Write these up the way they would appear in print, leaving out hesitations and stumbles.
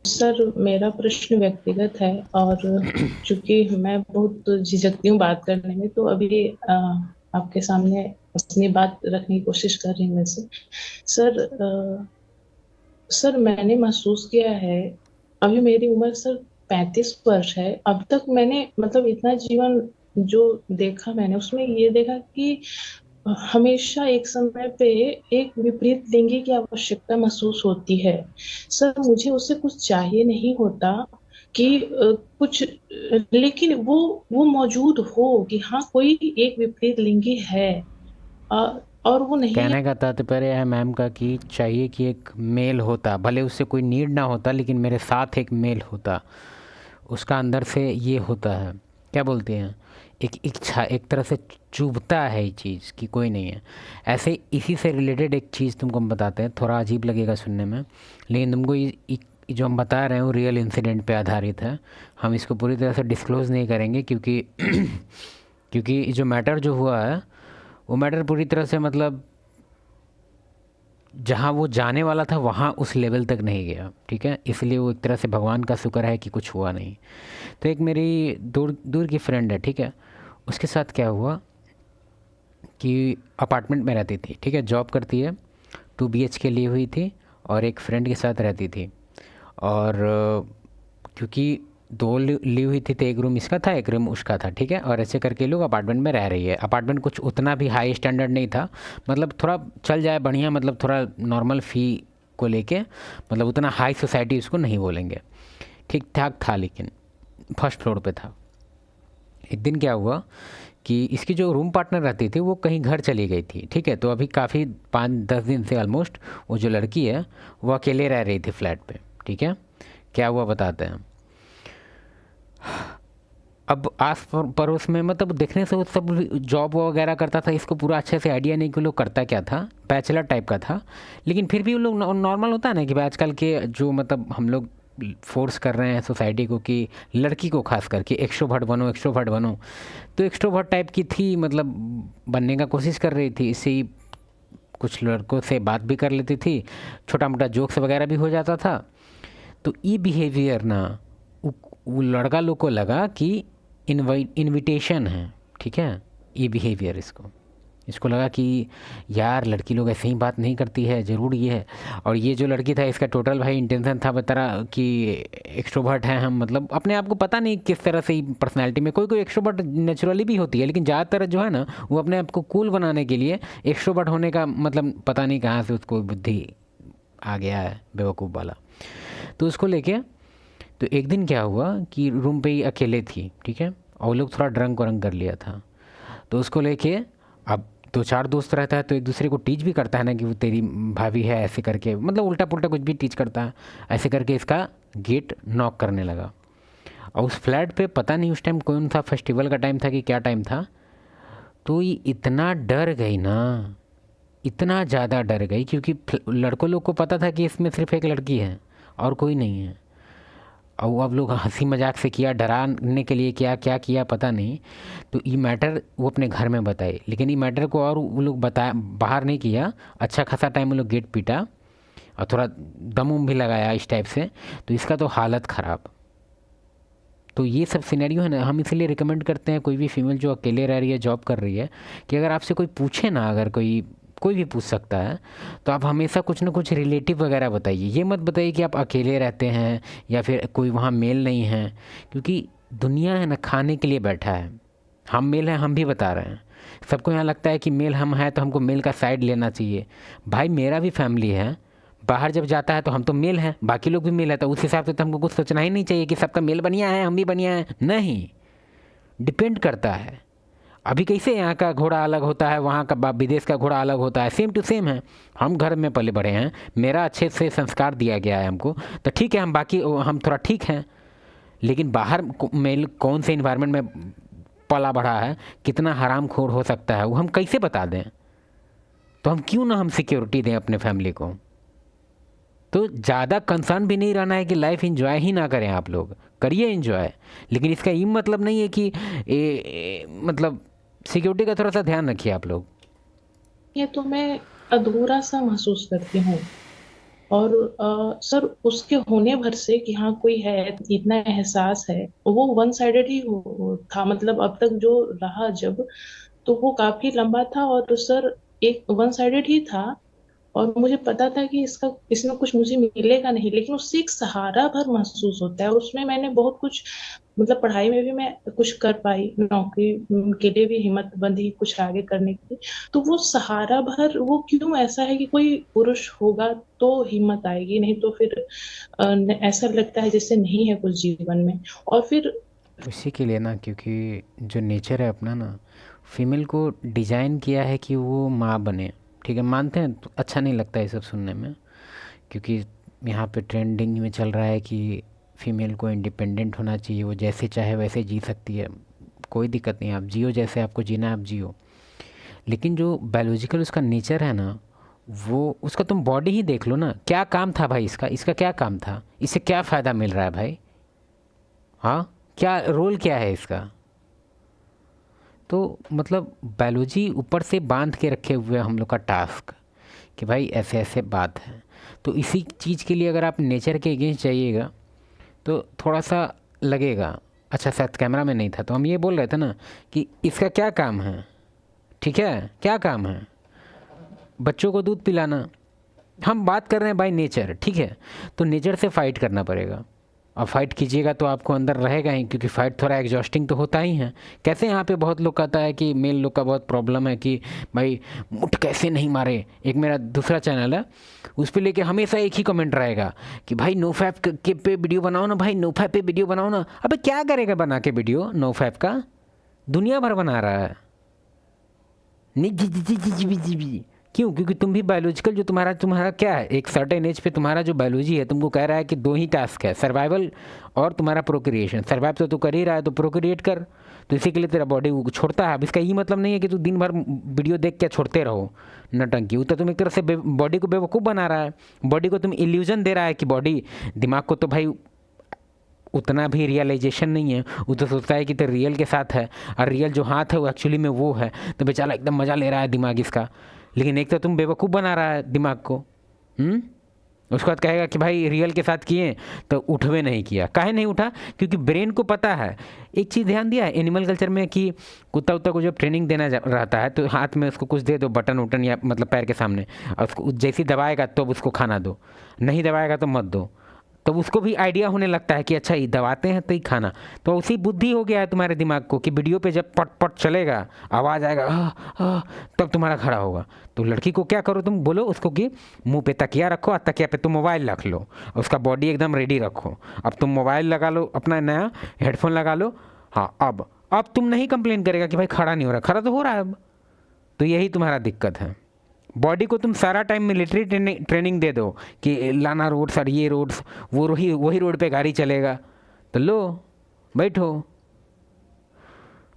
Sir मेरा प्रश्न व्यक्तिगत है, और चूंकि मैं बहुत झिझकती हूँ बात करने में, तो अभी आपके सामने अपनी बात रखने की कोशिश कर रही हूँ वैसे। सर सर मैंने महसूस किया है, अभी मेरी उम्र सर 35 वर्ष है। अब तक मैंने मतलब इतना जीवन जो देखा, मैंने उसमें ये देखा कि हमेशा एक समय पे एक विपरीत लिंगी की आवश्यकता महसूस होती है। सर मुझे उससे कुछ चाहिए नहीं होता कि कुछ लेकिन वो मौजूद हो कि हाँ कोई एक विपरीत लिंगी है। अ, और वो नहीं है। कहने का तात्पर्य है मैम का कि चाहिए कि एक मेल होता, भले उससे कोई नीड ना होता लेकिन मेरे साथ एक मेल होता, उसका अंदर से ये होता है, क्या बोलते हैं, एक इच्छा, एक तरह से चुभता है ये चीज़ कि कोई नहीं है। ऐसे इसी से रिलेटेड एक चीज़ तुमको हम बताते हैं, थोड़ा अजीब लगेगा सुनने में, लेकिन तुमको ये जो हम बता रहे हैं वो रियल इंसिडेंट पे आधारित है। हम इसको पूरी तरह से डिस्क्लोज़ नहीं करेंगे क्योंकि क्योंकि जो मैटर जो हुआ है वो मैटर पूरी तरह से मतलब जहाँ वो जाने वाला था वहाँ उस लेवल तक नहीं गया, ठीक है, इसलिए वो एक तरह से भगवान का शुक्र है कि कुछ हुआ नहीं। तो एक मेरी दूर दूर की फ्रेंड है, ठीक है, उसके साथ क्या हुआ कि अपार्टमेंट में रहती थी, ठीक है, जॉब करती है, 2 BHK ली हुई थी और एक फ्रेंड के साथ रहती थी। और क्योंकि दो ली हुई थी तो एक रूम इसका था एक रूम उसका था, ठीक है, और ऐसे करके लोग अपार्टमेंट में रह रही है। अपार्टमेंट कुछ उतना भी हाई स्टैंडर्ड नहीं था, मतलब थोड़ा चल जाए बढ़िया, मतलब थोड़ा नॉर्मल फ़ी को लेके, मतलब उतना हाई सोसाइटी उसको नहीं बोलेंगे, ठीक ठाक था, लेकिन फर्स्ट फ्लोर पे था। एक दिन क्या हुआ कि इसकी जो रूम पार्टनर रहती थी वो कहीं घर चली गई थी, ठीक है, तो अभी काफ़ी 5-10 दिन से ऑलमोस्ट वो जो लड़की है वो अकेले रह रही थी फ्लैट पे, ठीक है। क्या हुआ बताते हैं। अब आस पड़ोस में मतलब देखने से वो सब जॉब वगैरह करता था, इसको पूरा अच्छे से आइडिया नहीं कि लोग करता क्या था, बैचलर टाइप का था। लेकिन फिर भी वो लोग नॉर्मल होता है ना कि भाई आजकल के जो मतलब हम लोग फोर्स कर रहे हैं सोसाइटी को कि लड़की को खास करके एक्सट्रोवर्ट बनो एक्सट्रोवर्ट बनो, तो एक्सट्रोवर्ट टाइप की थी, मतलब बनने का कोशिश कर रही थी, इससे ही कुछ लड़कों से बात भी कर लेती थी, छोटा मोटा जोक्स वगैरह भी हो जाता था। तो ये बिहेवियर ना वो लड़का लोग को लगा कि इनविटेशन है, ठीक है, ये बिहेवियर इसको इसको लगा कि यार लड़की लोग ऐसे ही बात नहीं करती है, ज़रूर ये है। और ये जो लड़की था इसका टोटल भाई इंटेंशन था बता रहा कि एक्सट्रोवर्ट है हम, मतलब अपने आप को पता नहीं किस तरह से पर्सनैलिटी में कोई कोई एक्सट्रोवर्ट नेचुरली भी होती है, लेकिन ज़्यादातर जो है ना वो अपने आप को कूल बनाने के लिए एक्सट्रोवर्ट होने का मतलब पता नहीं कहाँ से उसको बुद्धि आ गया है बेवकूफ़ वाला। तो उसको लेके तो एक दिन क्या हुआ कि रूम पे ही अकेले थी, ठीक है, और वो लोग थोड़ा ड्रंक वरंक कर लिया था। तो उसको लेके अब दो चार दोस्त रहता है तो एक दूसरे को टीच भी करता है ना कि वो तेरी भाभी है, ऐसे करके मतलब उल्टा पुल्टा कुछ भी टीच करता है। ऐसे करके इसका गेट नॉक करने लगा। और उस फ्लैट पे पता नहीं उस टाइम कौन सा फेस्टिवल का टाइम था कि क्या टाइम था, तो ये इतना डर गई ना, इतना ज़्यादा डर गई क्योंकि लड़कों लोग को पता था कि इसमें सिर्फ एक लड़की है और कोई नहीं है। और वो अब लोग हंसी मजाक से किया, डराने के लिए क्या क्या किया पता नहीं। तो ये मैटर वो अपने घर में बताए, लेकिन ये मैटर को और वो लोग बताया बाहर नहीं किया। अच्छा खासा टाइम वो लोग गेट पीटा और थोड़ा दम उम भी लगाया इस टाइप से, तो इसका तो हालत ख़राब। तो ये सब सिनेरियो है ना, हम इसलिए रिकमेंड करते हैं कोई भी फीमेल जो अकेले रह रही है जॉब कर रही है कि अगर आपसे कोई पूछे ना, अगर कोई कोई भी पूछ सकता है, तो आप हमेशा कुछ ना कुछ रिलेटिव वगैरह बताइए। ये मत बताइए कि आप अकेले रहते हैं या फिर कोई वहाँ मेल नहीं है, क्योंकि दुनिया है ना खाने के लिए बैठा है। हम मेल हैं, हम भी बता रहे हैं। सबको यहाँ लगता है कि मेल हम हैं तो हमको मेल का साइड लेना चाहिए। भाई मेरा भी फैमिली है, बाहर जब जाता है तो हम तो मेल हैं, बाकी लोग भी मेल है, तो उस हिसाब से तो हमको कुछ सोचना ही नहीं चाहिए कि सबका मेल बढ़िया है हम भी बढ़िया हैं, नहीं। डिपेंड करता है। अभी कैसे यहाँ का घोड़ा अलग होता है, वहाँ का विदेश का घोड़ा अलग होता है, सेम टू सेम है। हम घर में पले बड़े हैं, मेरा अच्छे से संस्कार दिया गया है हमको, तो ठीक है हम बाकी हम थोड़ा ठीक हैं। लेकिन बाहर मेल कौन से इन्वायरमेंट में पला बढ़ा है, कितना हराम खोर हो सकता है वो हम कैसे बता दें। तो हम क्यों ना हम सिक्योरिटी दें अपने फैमिली को। तो ज़्यादा कंसर्न भी नहीं रहना है कि लाइफ इंजॉय ही ना करें, आप लोग करिए इंजॉय, लेकिन इसका ये मतलब नहीं है कि मतलब सिक्योरिटी का थोड़ा सा ध्यान रखिए आप लोग। ये तो मैं अधूरा सा महसूस करती हूँ। और सर उसके होने भर से कि हाँ कोई है, इतना एहसास है, वो वन साइडेड ही था। मतलब अब तक जो रहा जब, तो वो काफी लंबा था और सर एक वन साइडेड ही था। और मुझे पता था कि इसका इसमें कुछ मुझे मिलेगा नहीं, लेकिन उससे एक सहारा भर महसूस होता है। उसमें मैंने बहुत कुछ, मतलब पढ़ाई में भी मैं कुछ कर पाई, नौकरी के लिए भी हिम्मत बंधी कुछ आगे करने की। तो वो सहारा भर वो क्यों ऐसा है कि कोई पुरुष होगा तो हिम्मत आएगी, नहीं तो फिर ऐसा लगता है जैसे नहीं है कुछ जीवन में। और फिर इसी के लिए ना, क्योंकि जो नेचर है अपना ना, फीमेल को डिजाइन किया है कि वो माँ बने। ठीक है, मानते हैं, तो अच्छा नहीं लगता ये सब सुनने में, क्योंकि यहाँ पे ट्रेंडिंग में चल रहा है कि फीमेल को इंडिपेंडेंट होना चाहिए, वो जैसे चाहे वैसे जी सकती है, कोई दिक्कत नहीं, आप जियो जैसे आपको जीना है आप जियो। लेकिन जो बायोलॉजिकल उसका नेचर है ना, वो उसका तुम बॉडी ही देख लो ना, क्या काम था भाई इसका, इसका क्या काम था, इससे क्या फ़ायदा मिल रहा है भाई? हाँ, क्या रोल क्या है इसका? तो मतलब बायोलॉजी ऊपर से बांध के रखे हुए हम लोग का टास्क, कि भाई ऐसे ऐसे बात है। तो इसी चीज़ के लिए अगर आप नेचर के अगेंस्ट जाइएगा तो थोड़ा सा लगेगा। अच्छा, शायद कैमरा में नहीं था, तो हम ये बोल रहे थे ना कि इसका क्या काम है। ठीक है, क्या काम है? बच्चों को दूध पिलाना। हम बात कर रहे हैं बाय नेचर, ठीक है? तो नेचर से फाइट करना पड़ेगा। और फाइट कीजिएगा तो आपको अंदर रहेगा ही, क्योंकि फाइट थोड़ा एग्जॉस्टिंग तो होता ही है। कैसे यहाँ पे बहुत लोग कहता है कि मेल लोग का बहुत प्रॉब्लम है कि भाई मुठ कैसे नहीं मारे। एक मेरा दूसरा चैनल है, उस पर लेके हमेशा एक ही कमेंट रहेगा कि भाई नो फैप के पे वीडियो बनाओ ना, भाई नो फैप पे वीडियो बनाओ ना। अबे क्या करेगा बना के वीडियो नो फैप का? दुनिया भर बना रहा है। नहीं जी जी जी जी जी जी जी। क्यों? क्योंकि तुम भी बायोलॉजिकल, जो तुम्हारा तुम्हारा क्या है, एक सर्टेन एज पे तुम्हारा जो बायोलॉजी है तुमको कह रहा है कि दो ही टास्क है, सर्वाइवल और तुम्हारा प्रोक्रिएशन। सर्वाइव तो तू कर ही रहा है, तो प्रोक्रिएट कर। तो इसी के लिए तेरा बॉडी छोड़ता है। अब इसका ये मतलब नहीं है कि तू दिन भर वीडियो देख के छोड़ते रहो नटंकी। वो तो तुम एक तरह से बॉडी को बेवकूफ़ बना रहा है। बॉडी को तुम इल्यूजन दे रहा है कि बॉडी, दिमाग को तो भाई उतना भी रियलाइजेशन नहीं है। वो तो सोचता है कि तो रियल के साथ है, और रियल जो हाथ है वो एक्चुअली में वो है। तो बेचारा एकदम मज़ा ले रहा है दिमाग इसका। लेकिन एक तो तुम बेवकूफ़ बना रहा है दिमाग को। उसके बाद कहेगा कि भाई रियल के साथ किए तो उठवे नहीं किया। काहे नहीं उठा? क्योंकि ब्रेन को पता है। एक चीज़ ध्यान दिया है एनिमल कल्चर में कि कुत्ता उत्ता को जब ट्रेनिंग देना रहता है तो हाथ में उसको कुछ दे दो, बटन उटन, या मतलब पैर के सामने, और उसको जैसे ही दबाएगा तो उसको खाना दो, नहीं दबाएगा तो मत दो। तो उसको भी आइडिया होने लगता है कि अच्छा ये दबाते हैं तो ही खाना। तो उसी बुद्धि हो गया है तुम्हारे दिमाग को कि वीडियो पे जब पट पट चलेगा, आवाज़ आएगा तब तुम्हारा खड़ा होगा। तो लड़की को क्या करो, तुम बोलो उसको कि मुंह पे तकिया रखो और तकिया पे तुम मोबाइल रख लो, और उसका बॉडी एकदम रेडी रखो। अब तुम मोबाइल लगा लो, अपना नया हेडफोन लगा लो। हाँ, अब तुम नहीं कंप्लेन करेगा कि भाई खड़ा नहीं हो रहा, खड़ा तो हो रहा है अब। तो यही तुम्हारा दिक्कत है। बॉडी को तुम सारा टाइम मिलिट्री ट्रेनिंग दे दो कि लाना रोड्स और ये रोड्स, वो वही रोड पे गाड़ी चलेगा, तो लो बैठो।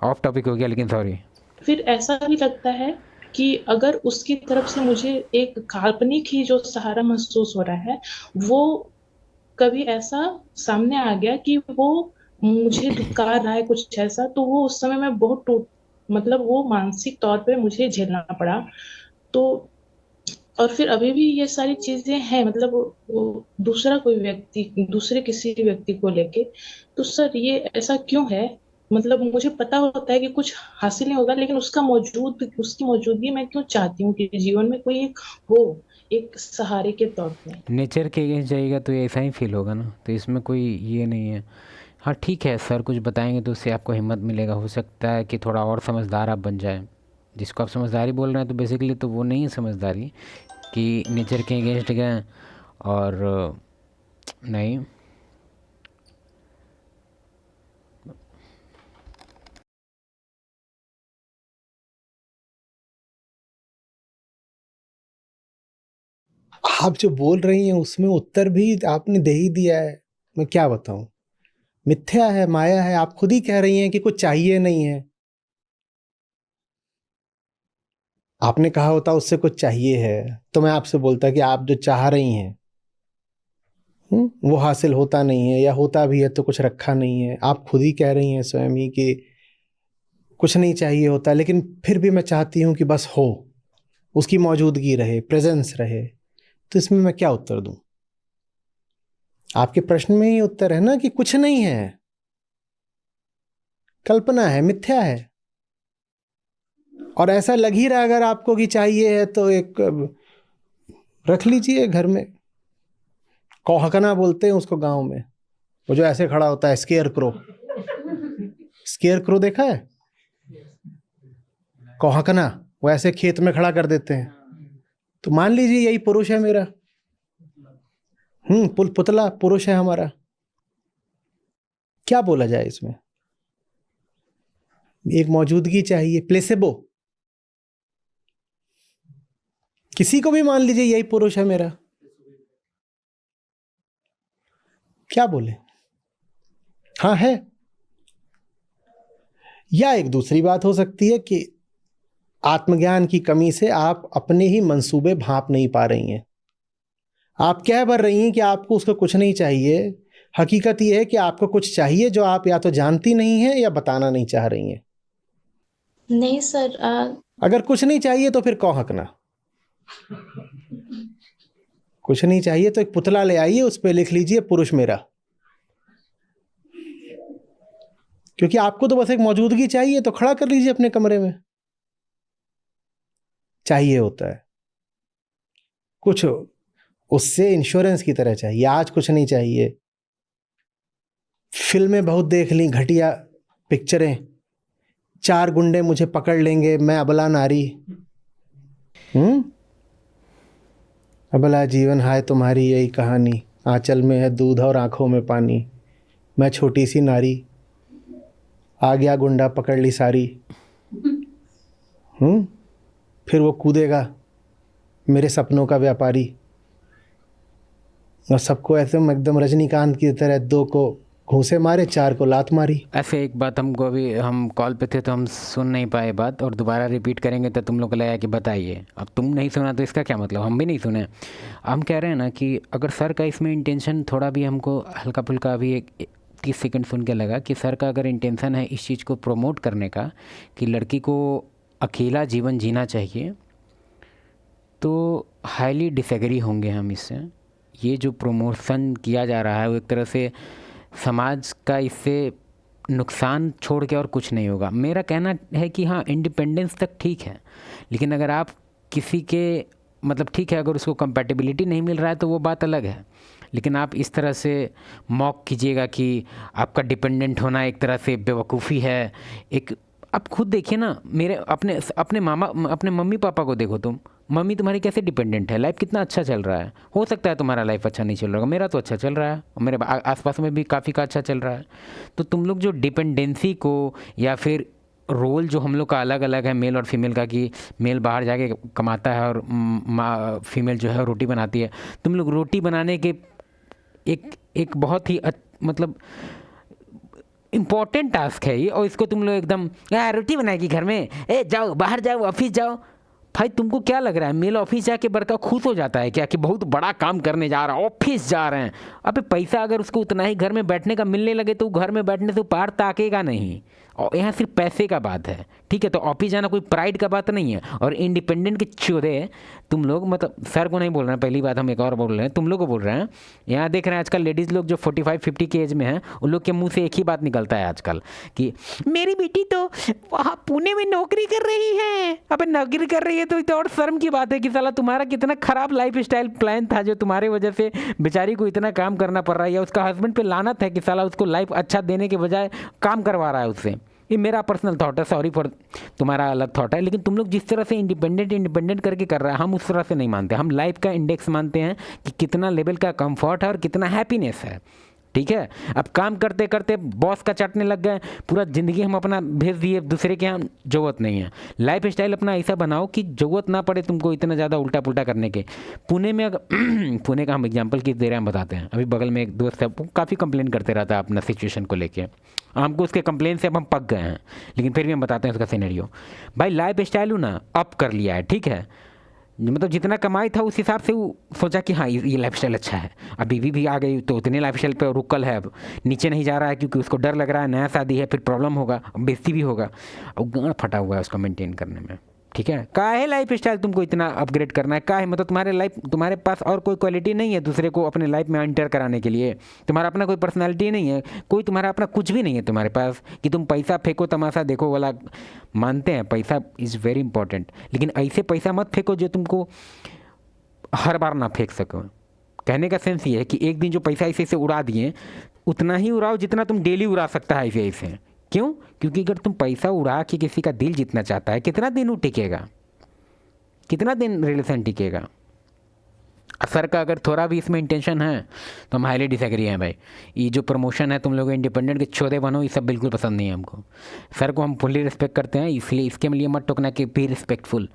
ऑफ टॉपिक हो गया, लेकिन सॉरी। फिर ऐसा भी लगता है कि अगर उसकी तरफ से मुझे एक काल्पनिक ही जो सहारा महसूस हो रहा है, वो कभी ऐसा सामने आ गया कि वो मुझे धिक्कार रहा है कुछ ऐसा, तो वो उस समय मैं बहुत टूट, मतलब वो मानसिक तौर पे मुझे झेलना पड़ा। तो और फिर अभी भी ये सारी चीजें हैं, मतलब वो दूसरा कोई व्यक्ति, दूसरे किसी व्यक्ति को लेके। तो सर ये ऐसा क्यों है? मतलब मुझे पता होता है कि कुछ हासिल नहीं होगा, लेकिन उसकी मौजूदगी मैं क्यों चाहती हूँ कि जीवन में कोई एक हो, एक सहारे के तौर पे। नेचर के अगेंस्ट जाएगा तो ऐसा ही फील होगा ना, तो इसमें कोई ये नहीं है। हाँ ठीक है, सर कुछ बताएंगे तो उससे आपको हिम्मत मिलेगा, हो सकता है कि थोड़ा और समझदार आप बन जाए। जिसको आप समझदारी बोल रहे हैं तो बेसिकली तो वो नहीं है समझदारी कि नेचर के अगेंस्ट गए और नहीं। आप जो बोल रही हैं उसमें उत्तर भी आपने दे ही दिया है। मैं क्या बताऊं? मिथ्या है, माया है। आप खुद ही कह रही हैं कि कुछ चाहिए नहीं है। आपने कहा होता उससे कुछ चाहिए है तो मैं आपसे बोलता कि आप जो चाह रही हैं वो हासिल होता नहीं है, या होता भी है तो कुछ रखा नहीं है। आप खुद ही कह रही हैं स्वयं ही कि कुछ नहीं चाहिए होता, लेकिन फिर भी मैं चाहती हूं कि बस हो, उसकी मौजूदगी रहे, प्रेजेंस रहे। तो इसमें मैं क्या उत्तर दूं? आपके प्रश्न में ही उत्तर है ना कि कुछ नहीं है, कल्पना है, मिथ्या है। और ऐसा लग ही रहा अगर आपको कि चाहिए है तो एक रख लीजिए घर में। कौहकना बोलते हैं उसको गांव में, वो जो ऐसे खड़ा होता है, स्केयर क्रो। स्केयर क्रो देखा है? कौहकना, वो ऐसे खेत में खड़ा कर देते हैं। तो मान लीजिए यही पुरुष है मेरा, पुतला पुरुष है हमारा। क्या बोला जाए इसमें? एक मौजूदगी चाहिए, प्लेसेबो। किसी को भी मान लीजिए यही पुरुष है मेरा, क्या बोले? हाँ है। या एक दूसरी बात हो सकती है कि आत्मज्ञान की कमी से आप अपने ही मंसूबे भांप नहीं पा रही हैं। आप कह भर रही हैं कि आपको उसको कुछ नहीं चाहिए। हकीकत यह है कि आपको कुछ चाहिए जो आप या तो जानती नहीं हैं या बताना नहीं चाह रही हैं। नहीं सर, अगर कुछ नहीं चाहिए तो फिर कौहकना। कुछ नहीं चाहिए तो एक पुतला ले आइए, उस पर लिख लीजिए पुरुष मेरा। क्योंकि आपको तो बस एक मौजूदगी चाहिए, तो खड़ा कर लीजिए अपने कमरे में। चाहिए होता है कुछ, उससे इंश्योरेंस की तरह चाहिए। आज कुछ नहीं चाहिए। फिल्में बहुत देख ली, घटिया पिक्चरें, 4 गुंडे मुझे पकड़ लेंगे, मैं अबला नारी। अबला जीवन हाय तुम्हारी यही कहानी, आंचल में है दूध और आंखों में पानी, मैं छोटी सी नारी, आ गया गुंडा पकड़ ली सारी। फिर वो कूदेगा मेरे सपनों का व्यापारी, और सबको ऐसे एकदम रजनीकांत की तरह 2 को घूंसे मारे, 4 को लात मारी। ऐसे एक बात हमको अभी, हम कॉल पे थे तो हम सुन नहीं पाए बात, और दोबारा रिपीट करेंगे तो तुम लोग को लगेगा कि बताइए। अब तुम नहीं सुना तो इसका क्या मतलब? हम भी नहीं सुने। हम कह रहे हैं ना कि अगर सर का इसमें इंटेंशन थोड़ा भी हमको हल्का फुल्का अभी एक 30 सेकंड सुन के लगा कि सर का अगर इंटेंशन है इस चीज़ को प्रमोट करने का कि लड़की को अकेला जीवन जीना चाहिए, तो हाईली डिसएग्री होंगे हम इससे। ये जो प्रमोशन किया जा रहा है वो एक तरह से समाज का इससे नुकसान छोड़ के और कुछ नहीं होगा। मेरा कहना है कि हाँ, इंडिपेंडेंस तक ठीक है, लेकिन अगर आप किसी के मतलब ठीक है, अगर उसको कंपैटिबिलिटी नहीं मिल रहा है तो वो बात अलग है, लेकिन आप इस तरह से मॉक कीजिएगा कि आपका डिपेंडेंट होना एक तरह से बेवकूफ़ी है। एक आप खुद देखिए ना, मेरे अपने अपने मामा अपने मम्मी पापा को देखो तुम, मम्मी तुम्हारी कैसे डिपेंडेंट है, लाइफ कितना अच्छा चल रहा है। हो सकता है तुम्हारा लाइफ अच्छा नहीं चल रहा होगा, मेरा तो अच्छा चल रहा है, और मेरे आसपास में भी काफ़ी का अच्छा चल रहा है। तो तुम लोग जो डिपेंडेंसी को, या फिर रोल जो हम लोग का अलग अलग है मेल और फीमेल का, कि मेल बाहर जाके कमाता है और फीमेल जो है रोटी बनाती है, तुम लोग रोटी बनाने के एक बहुत ही मतलब इम्पॉर्टेंट टास्क है ये, और इसको तुम लोग एकदम रोटी बनाएगी घर में, जाओ बाहर जाओ ऑफिस जाओ। भाई तुमको क्या लग रहा है मेल ऑफिस जाके बड़का खुश हो जाता है क्या कि बहुत बड़ा काम करने जा रहा है, ऑफिस जा रहे हैं? अबे पैसा अगर उसको उतना ही घर में बैठने का मिलने लगे तो घर में बैठने से पार ताकेगा नहीं। और यहाँ सिर्फ पैसे का बात है, ठीक है? तो ऑफिस जाना कोई प्राइड का बात नहीं है। और इंडिपेंडेंट के चौधे तुम लोग, मतलब सर को नहीं बोल रहे हैं, पहली बात हम एक और बोल रहे हैं, तुम लोग को बोल रहे हैं। यहाँ देख रहे हैं आजकल लेडीज़ लोग जो 45-50 की एज में हैं, उन लोग के मुंह से एक ही बात निकलता है आजकल कि मेरी बेटी तो वहाँ पुणे में नौकरी कर रही है। अबे नौकरी कर रही है तो और शर्म की बात है कि साला तुम्हारा कितना खराब लाइफ स्टाइल प्लान था जो तुम्हारे वजह से बेचारी को इतना काम करना पड़ रहा है, या उसका हस्बैंड पे लानत है कि साला उसको लाइफ अच्छा देने के बजाय काम करवा रहा है उससे। ये मेरा पर्सनल थॉट है, सॉरी फॉर तुम्हारा अलग थॉट है। लेकिन तुम लोग जिस तरह से इंडिपेंडेंट करके कर रहा है, हम उस तरह से नहीं मानते। हम लाइफ का इंडेक्स मानते हैं कि कितना लेवल का कंफर्ट है और कितना हैप्पीनेस है, ठीक है? अब काम करते करते बॉस का चाटने लग गए, पूरा ज़िंदगी हम अपना भेज दिए दूसरे के यहाँ, ज़रूरत नहीं है। लाइफ स्टाइल अपना ऐसा बनाओ कि ज़रूरत ना पड़े तुमको इतना ज़्यादा उल्टा पुल्टा करने के। पुणे में अगर पुणे का हम एग्जांपल किस दे रहे हैं हम बताते हैं। अभी बगल में एक दोस्त है, वो काफ़ी कंप्लेन करते रहता है अपना सिचुएशन को लेके। हमको उसके कंप्लेन से अब हम पक गए हैं, लेकिन फिर भी हम बताते हैं उसका सिनेरियो। भाई लाइफ स्टाइल ना अप कर लिया है, ठीक है? मतलब जितना कमाई था उस हिसाब से वो सोचा कि हाँ ये लाइफ स्टाइल अच्छा है। अब बीवी भी आ गई तो उतने लाइफ स्टाइल पे रुकल है, अब नीचे नहीं जा रहा है क्योंकि उसको डर लग रहा है नया शादी है, फिर प्रॉब्लम होगा, बेइज्जती भी होगा, और गांड फटा हुआ है उसका मेंटेन करने में, ठीक है, काहे लाइफ स्टाइल तुमको इतना अपग्रेड करना है, काहे मतलब तुम्हारे पास और कोई क्वालिटी नहीं है दूसरे को अपने लाइफ में एंटर कराने के लिए, तुम्हारा अपना कोई पर्सनालिटी नहीं है, कोई तुम्हारा अपना कुछ भी नहीं है तुम्हारे पास कि तुम पैसा फेंको तमाशा देखो वाला। मानते हैं पैसा इज़ वेरी इंपॉर्टेंट, लेकिन ऐसे पैसा मत फेंको जो तुमको हर बार ना फेंक सको। कहने का सेंस ये है कि एक दिन जो पैसा ऐसे ऐसे उड़ा दिए उतना ही उड़ाओ जितना तुम डेली उड़ा सकता है ऐसे ऐसे। क्यों? क्योंकि अगर तुम पैसा उड़ा के किसी का दिल जीतना चाहता है, कितना दिन वो टिकेगा, कितना दिन रिलेशन टिकेगा? सर का अगर थोड़ा भी इसमें इंटेंशन है तो हम हाईली डिसएग्री हैं भाई। ये जो प्रमोशन है तुम लोग इंडिपेंडेंट के छोदे बनो, ये सब बिल्कुल पसंद नहीं है हमको। सर को हम फुल्ली रिस्पेक्ट करते हैं, इसलिए इसके लिए मत टोकना कि बी रिस्पेक्टफुल।